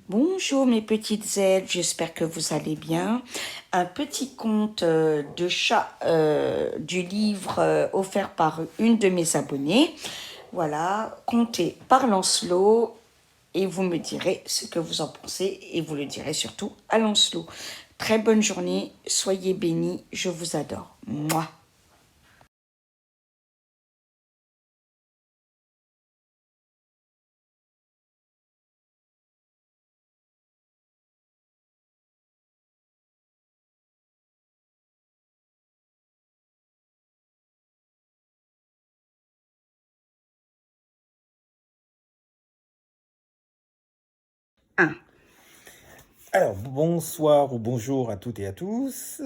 Bonjour mes petites ailes, j'espère que vous allez bien. Un petit conte de chat du livre offert par une de mes abonnées. Voilà, conté par Lancelot et vous me direz ce que vous en pensez et vous le direz surtout à Lancelot. Très bonne journée, soyez bénis, je vous adore. Mouah. Un. Alors, bonsoir ou bonjour à toutes et à tous.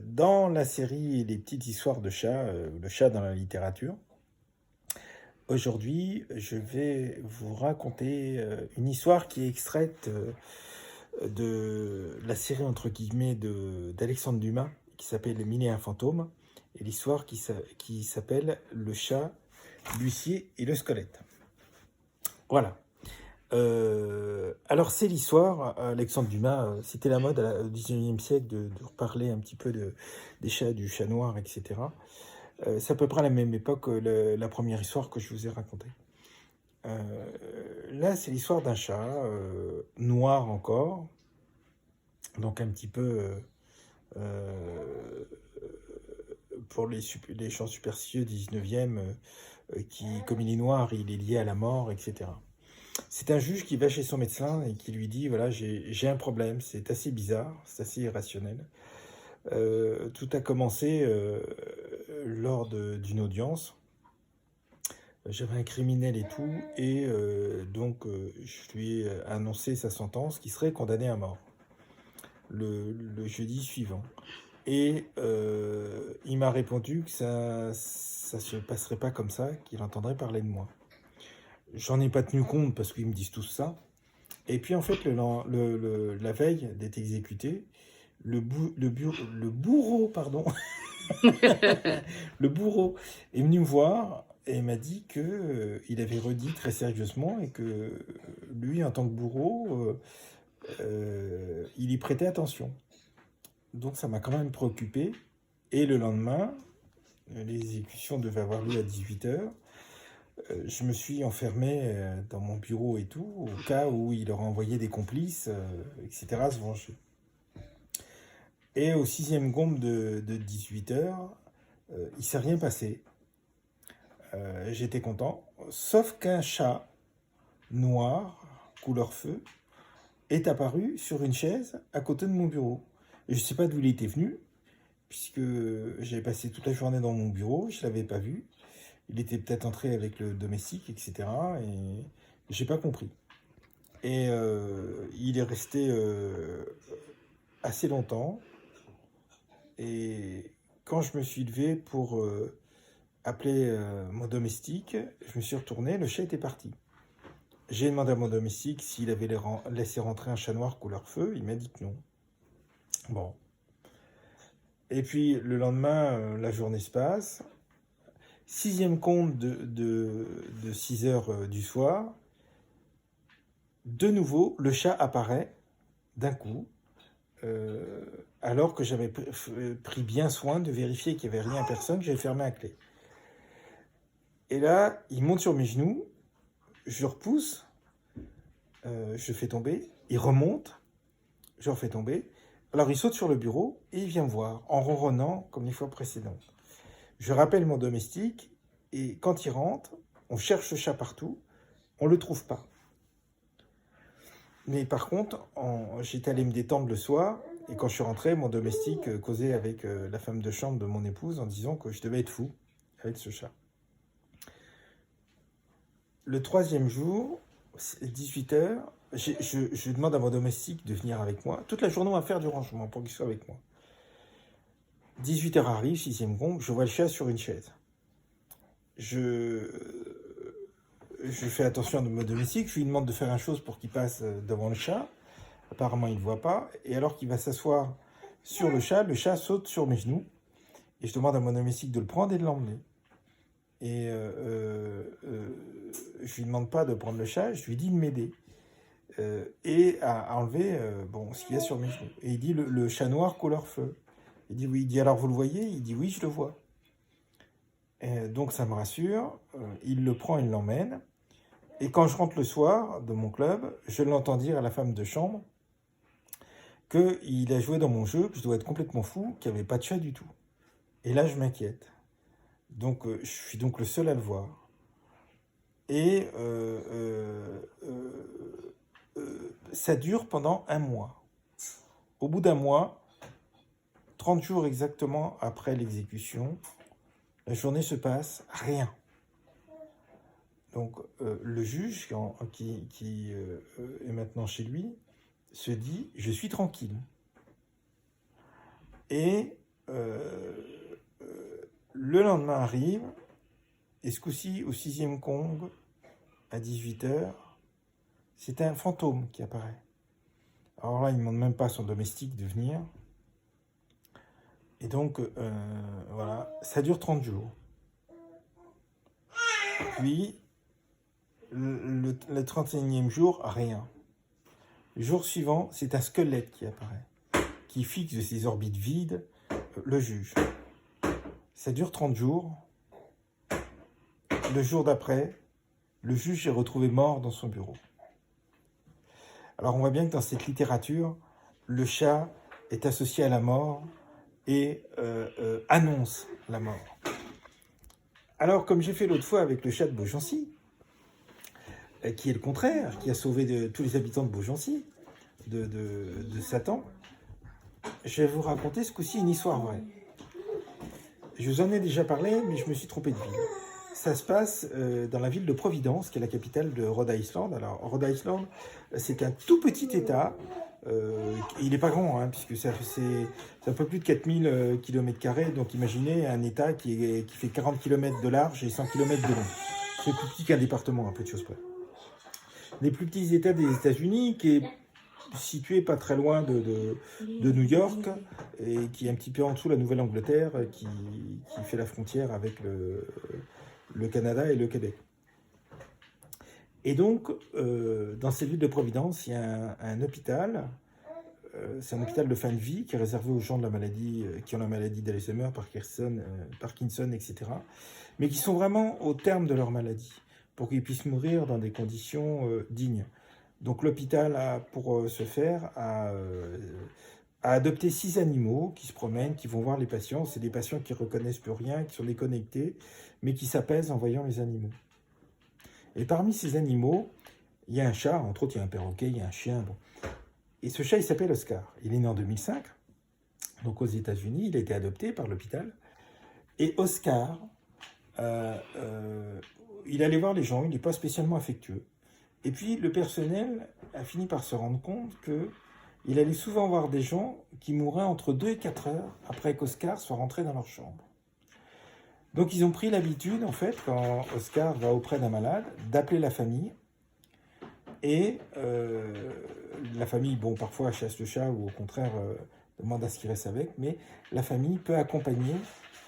Dans la série Les petites histoires de chats, le chat dans la littérature, aujourd'hui, je vais vous raconter une histoire qui est extraite de la série, entre guillemets, d'Alexandre Dumas, qui s'appelle Mille et un fantômes, et l'histoire qui s'appelle Le chat, l'huissier et le squelette. Voilà. Alors c'est l'histoire, Alexandre Dumas, c'était la mode au 19e siècle de reparler un petit peu des chats, du chat noir, etc. C'est à peu près à la même époque que la première histoire que je vous ai racontée. Là c'est l'histoire d'un chat noir encore, donc un petit peu pour les gens superstitieux du 19e, qui, comme il est noir, il est lié à la mort, etc. C'est un juge qui va chez son médecin et qui lui dit, voilà, j'ai un problème, c'est assez bizarre, c'est assez irrationnel. Tout a commencé lors d'une audience. J'avais un criminel et tout, et donc je lui ai annoncé sa sentence, qui serait condamné à mort le jeudi suivant. Et il m'a répondu que ça se passerait pas comme ça, qu'il entendrait parler de moi. J'en ai pas tenu compte parce qu'ils me disent tous ça. Et puis en fait, la veille d'être exécuté, le bourreau, pardon, le bourreau est venu me voir et m'a dit que il avait redit très sérieusement et que lui, en tant que bourreau, il y prêtait attention. Donc ça m'a quand même préoccupé. Et le lendemain, l'exécution devait avoir lieu à 18h. Je me suis enfermé dans mon bureau et tout, au cas où il aurait envoyé des complices, etc., se venger. Et au 6e gombe de 18h, il ne s'est rien passé. J'étais content, sauf qu'un chat noir, couleur feu, est apparu sur une chaise à côté de mon bureau. Et je ne sais pas d'où il était venu, puisque j'avais passé toute la journée dans mon bureau, je ne l'avais pas vu. Il était peut-être entré avec le domestique, etc. Et j'ai pas compris. Et il est resté assez longtemps. Et quand je me suis levé pour appeler mon domestique, je me suis retourné, le chat était parti. J'ai demandé à mon domestique s'il avait laissé rentrer un chat noir couleur feu. Il m'a dit que non. Bon. Et puis le lendemain, la journée se passe. 6e compte de 6 heures du soir. De nouveau, le chat apparaît d'un coup, alors que j'avais pris bien soin de vérifier qu'il n'y avait rien à personne, j'avais fermé à clé. Et là, il monte sur mes genoux, je le repousse, je le fais tomber, il remonte, je le refais tomber. Alors il saute sur le bureau et il vient me voir, en ronronnant comme les fois précédentes. Je rappelle mon domestique, et quand il rentre, on cherche le chat partout, on ne le trouve pas. Mais par contre, j'étais allé me détendre le soir, et quand je suis rentré, mon domestique causait avec la femme de chambre de mon épouse en disant que je devais être fou avec ce chat. Le 3e jour, 18h, je demande à mon domestique de venir avec moi. Toute la journée, on va faire du rangement pour qu'il soit avec moi. 18h arrive, 6e gombe, je vois le chat sur une chaise. Je je fais attention à mon domestique, je lui demande de faire une chose pour qu'il passe devant le chat. Apparemment, il ne voit pas. Et alors qu'il va s'asseoir sur le chat saute sur mes genoux. Et je demande à mon domestique de le prendre et de l'emmener. Et je lui demande pas de prendre le chat, je lui dis de m'aider. Et à enlever ce qu'il y a sur mes genoux. Et il dit le chat noir couleur feu. Il dit oui. Il dit alors vous le voyez? Il dit oui, je le vois. Et donc ça me rassure. Il le prend, il l'emmène. Et quand je rentre le soir de mon club, je l'entends dire à la femme de chambre qu'il a joué dans mon jeu, que je dois être complètement fou, qu'il n'y avait pas de chat du tout. Et là, je m'inquiète. Donc, je suis donc le seul à le voir. Et ça dure pendant un mois. Au bout d'un mois, 30 jours exactement après l'exécution, la journée se passe, rien. Donc, le juge, qui est maintenant chez lui, se dit « je suis tranquille ». Et le lendemain arrive, et ce coup-ci, au 6e Kong, à 18h, c'est un fantôme qui apparaît. Alors là, il ne demande même pas à son domestique de venir. Et donc, voilà, ça dure 30 jours. Puis, le 31e jour, rien. Le jour suivant, c'est un squelette qui apparaît, qui fixe de ses orbites vides le juge. Ça dure 30 jours. Le jour d'après, le juge est retrouvé mort dans son bureau. Alors on voit bien que dans cette littérature, le chat est associé à la mort et annonce la mort. Alors comme j'ai fait l'autre fois avec le chat de Beaugency, qui est le contraire, qui a sauvé tous les habitants de Beaugency, de Satan, je vais vous raconter ce coup-ci une histoire vraie. Je vous en ai déjà parlé, mais je me suis trompé de ville. Ça se passe dans la ville de Providence, qui est la capitale de Rhode Island. Alors, Rhode Island, c'est un tout petit État. Il n'est pas grand, hein, puisque c'est un peu plus de 4000 km². Donc, imaginez un État qui fait 40 km de large et 100 km de long. C'est plus petit qu'un département, un peu de choses près. Les plus petits États des États-Unis, qui est situé pas très loin de New York, et qui est un petit peu en dessous de la Nouvelle-Angleterre, qui fait la frontière avec le Canada et le Québec. Et donc, dans cette ville de Providence, il y a un hôpital, c'est un hôpital de fin de vie qui est réservé aux gens de la maladie, qui ont la maladie d'Alzheimer, Parkinson, etc., mais qui sont vraiment au terme de leur maladie, pour qu'ils puissent mourir dans des conditions dignes. Donc l'hôpital a, pour ce faire, a adopté 6 animaux qui se promènent, qui vont voir les patients. C'est des patients qui ne reconnaissent plus rien, qui sont déconnectés, mais qui s'apaisent en voyant les animaux. Et parmi ces animaux, il y a un chat, entre autres il y a un perroquet, il y a un chien. Bon. Et ce chat, il s'appelle Oscar. Il est né en 2005, donc aux États-Unis. Il a été adopté par l'hôpital. Et Oscar, il allait voir les gens, il n'est pas spécialement affectueux. Et puis le personnel a fini par se rendre compte qu'il allait souvent voir des gens qui mouraient entre 2 et 4 heures après qu'Oscar soit rentré dans leur chambre. Donc ils ont pris l'habitude, en fait, quand Oscar va auprès d'un malade, d'appeler la famille. Et la famille, bon, parfois chasse le chat ou au contraire demande à ce qu'il reste avec, mais la famille peut accompagner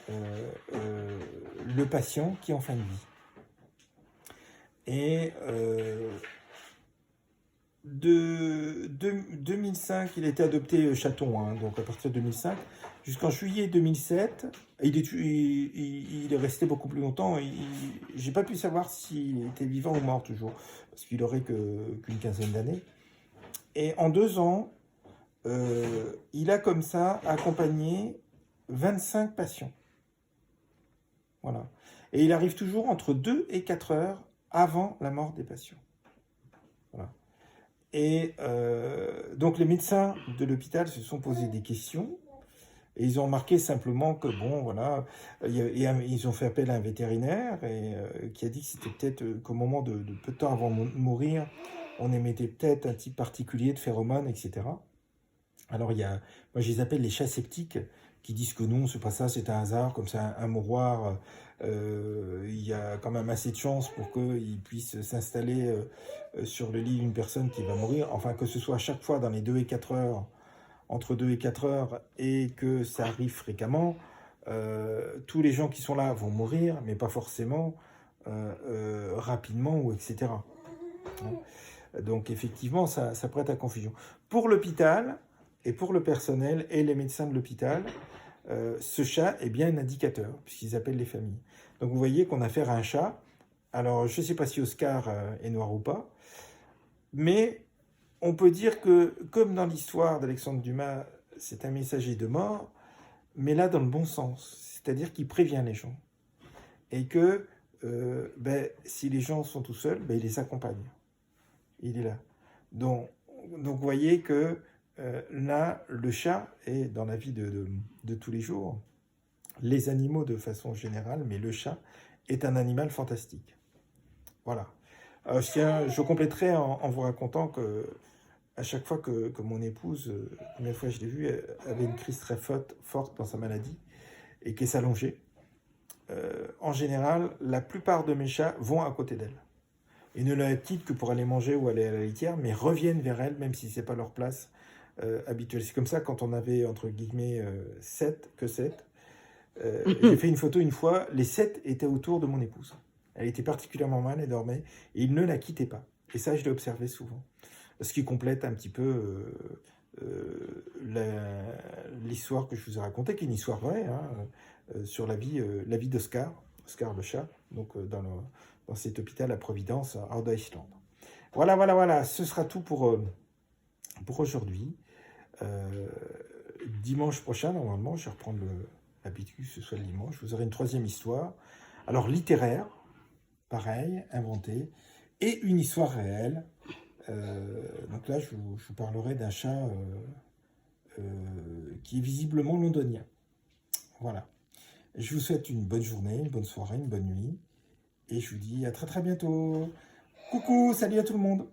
le patient qui est en fin de vie. Et de 2005, il a été adopté chaton, hein, donc à partir de 2005, jusqu'en juillet 2007, il est resté beaucoup plus longtemps. J'ai pas pu savoir s'il était vivant ou mort toujours, parce qu'il aurait qu'une quinzaine d'années. Et en 2 ans, il a comme ça accompagné 25 patients. Voilà. Et il arrive toujours entre 2 et 4 heures avant la mort des patients. Voilà. Et donc les médecins de l'hôpital se sont posés des questions et ils ont remarqué simplement que bon voilà, ils ont fait appel à un vétérinaire qui a dit que c'était peut-être qu'au moment de peu de temps avant de mourir, on émettait peut-être un type particulier de phéromones, etc. Alors moi je les appelle les chats sceptiques, qui disent que non, c'est pas ça, c'est un hasard, comme ça, un mouroir, il y a quand même assez de chances pour qu'il puisse s'installer sur le lit d'une personne qui va mourir, enfin que ce soit à chaque fois dans les 2 et 4 heures, entre 2 et 4 heures, et que ça arrive fréquemment, tous les gens qui sont là vont mourir, mais pas forcément rapidement, ou etc. Donc effectivement, ça prête à confusion. Pour l'hôpital, et pour le personnel et les médecins de l'hôpital, ce chat est bien un indicateur, puisqu'ils appellent les familles. Donc vous voyez qu'on a affaire à un chat. Alors je ne sais pas si Oscar est noir ou pas, mais on peut dire que, comme dans l'histoire d'Alexandre Dumas, c'est un messager de mort, mais là dans le bon sens, c'est-à-dire qu'il prévient les gens. Et que si les gens sont tout seuls, il les accompagne. Il est là. Donc vous voyez que là, le chat est dans la vie de tous les jours, les animaux de façon générale, mais le chat est un animal fantastique. Voilà. Je compléterai en vous racontant que à chaque fois que mon épouse, la première fois que je l'ai vue, avait une crise très forte dans sa maladie et qu'elle s'allongeait, en général, la plupart de mes chats vont à côté d'elle. Ils ne la quittent que pour aller manger ou aller à la litière, mais reviennent vers elle, même si ce n'est pas leur place habituelle. C'est comme ça, quand on avait, entre guillemets, 7, j'ai fait une photo une fois, les 7 étaient autour de mon épouse. Elle était particulièrement mal, elle dormait, et ils ne la quittaient pas. Et ça, je l'ai observé souvent. Ce qui complète un petit peu l'histoire que je vous ai racontée, qui est une histoire vraie, sur la vie d'Oscar, Oscar le chat, donc dans cet hôpital à Providence, à Deutschland. Voilà, ce sera tout pour aujourd'hui. Dimanche prochain, normalement, je vais reprendre l'habitude que ce soit le dimanche, vous aurez une 3e histoire. Alors, littéraire, pareil, inventée, et une histoire réelle. Donc là, je vous parlerai d'un chat qui est visiblement londonien. Voilà. Je vous souhaite une bonne journée, une bonne soirée, une bonne nuit. Et je vous dis à très très bientôt. Coucou, salut à tout le monde.